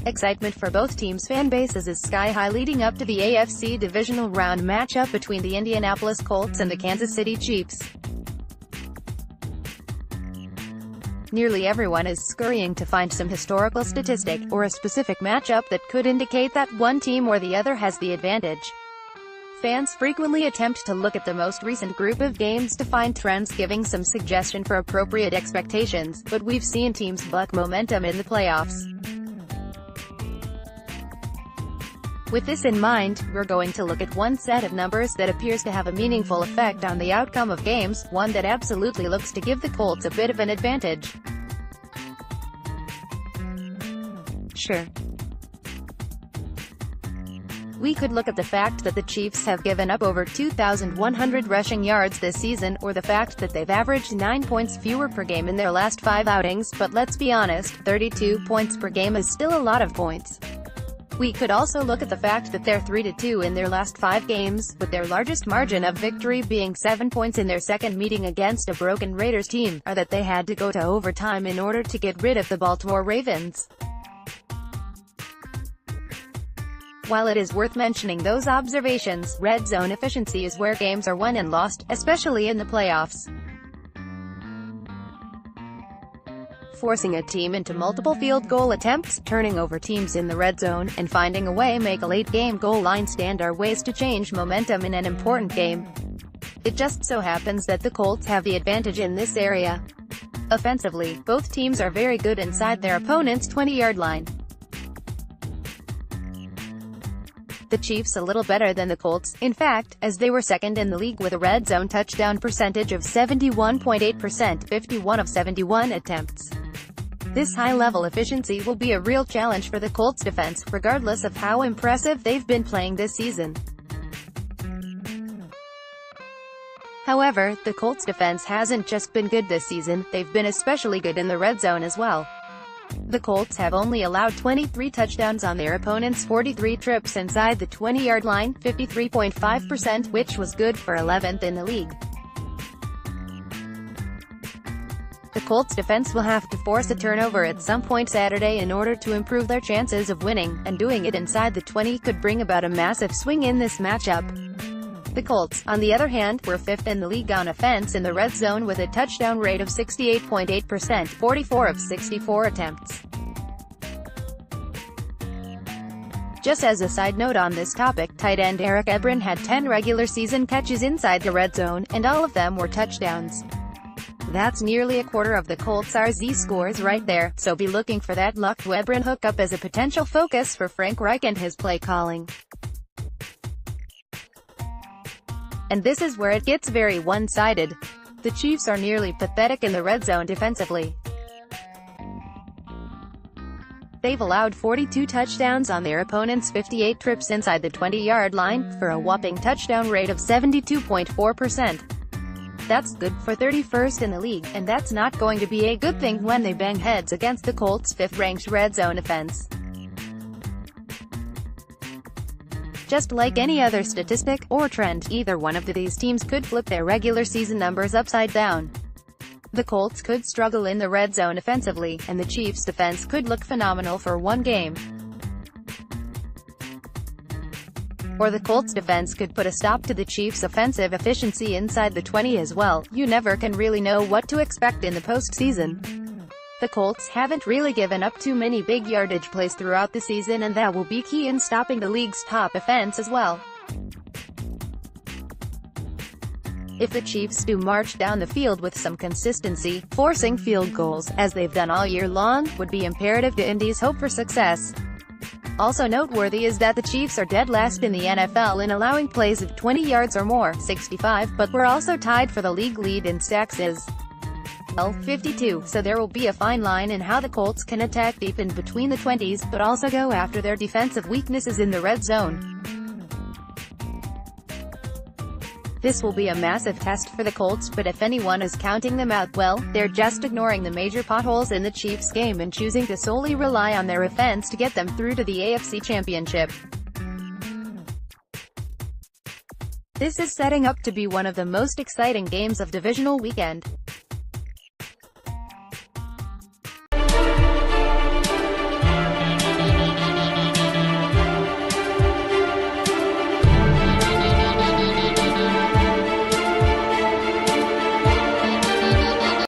Excitement for both teams' fan bases is sky-high leading up to the AFC Divisional Round matchup between the Indianapolis Colts and the Kansas City Chiefs. Nearly everyone is scurrying to find some historical statistic, or a specific matchup that could indicate that one team or the other has the advantage. Fans frequently attempt to look at the most recent group of games to find trends giving some suggestion for appropriate expectations, but we've seen teams buck momentum in the playoffs. With this in mind, we're going to look at one set of numbers that appears to have a meaningful effect on the outcome of games, one that absolutely looks to give the Colts a bit of an advantage. Sure. We could look at the fact that the Chiefs have given up over 2,100 rushing yards this season, or the fact that they've averaged 9 points fewer per game in their last 5 outings, but let's be honest, 32 points per game is still a lot of points. We could also look at the fact that they're 3-2 in their last 5 games, with their largest margin of victory being 7 points in their second meeting against a broken Raiders team, or that they had to go to overtime in order to get rid of the Baltimore Ravens. While it is worth mentioning those observations, red zone efficiency is where games are won and lost, especially in the playoffs. Forcing a team into multiple field goal attempts, turning over teams in the red zone, and finding a way make a late-game goal line stand are ways to change momentum in an important game. It just so happens that the Colts have the advantage in this area. Offensively, both teams are very good inside their opponent's 20-yard line. The Chiefs a little better than the Colts, in fact, as they were second in the league with a red zone touchdown percentage of 71.8%, 51 of 71 attempts. This high-level efficiency will be a real challenge for the Colts defense, regardless of how impressive they've been playing this season. However, the Colts defense hasn't just been good this season, they've been especially good in the red zone as well. The Colts have only allowed 23 touchdowns on their opponent's 43 trips inside the 20-yard line, 53.5%, which was good for 11th in the league. The Colts defense will have to force a turnover at some point Saturday in order to improve their chances of winning, and doing it inside the 20 could bring about a massive swing in this matchup. The Colts, on the other hand, were 5th in the league on offense in the red zone with a touchdown rate of 68.8%, 44 of 64 attempts. Just as a side note on this topic, tight end Eric Ebron had 10 regular season catches inside the red zone, and all of them were touchdowns. That's nearly a quarter of the Colts' RZ scores right there, so be looking for that luck to Ebron hookup as a potential focus for Frank Reich and his play calling. And this is where it gets very one-sided. The Chiefs are nearly pathetic in the red zone defensively. They've allowed 42 touchdowns on their opponent's 58 trips inside the 20-yard line, for a whopping touchdown rate of 72.4%. That's good for 31st in the league, and that's not going to be a good thing when they bang heads against the Colts' 5th-ranked red zone offense. Just like any other statistic, or trend, either one of these teams could flip their regular season numbers upside down. The Colts could struggle in the red zone offensively, and the Chiefs' defense could look phenomenal for one game. Or the Colts' defense could put a stop to the Chiefs' offensive efficiency inside the 20 as well. You never can really know what to expect in the postseason. The Colts haven't really given up too many big yardage plays throughout the season, and that will be key in stopping the league's top offense as well. If the Chiefs do march down the field with some consistency, forcing field goals, as they've done all year long, would be imperative to Indy's hope for success. Also noteworthy is that the Chiefs are dead last in the NFL in allowing plays of 20 yards or more, 65, but we're also tied for the league lead in sacks is 52, so there will be a fine line in how the Colts can attack deep in between the 20s, but also go after their defensive weaknesses in the red zone. This will be a massive test for the Colts, but if anyone is counting them out, well, they're just ignoring the major potholes in the Chiefs' game and choosing to solely rely on their offense to get them through to the AFC Championship. This is setting up to be one of the most exciting games of divisional weekend.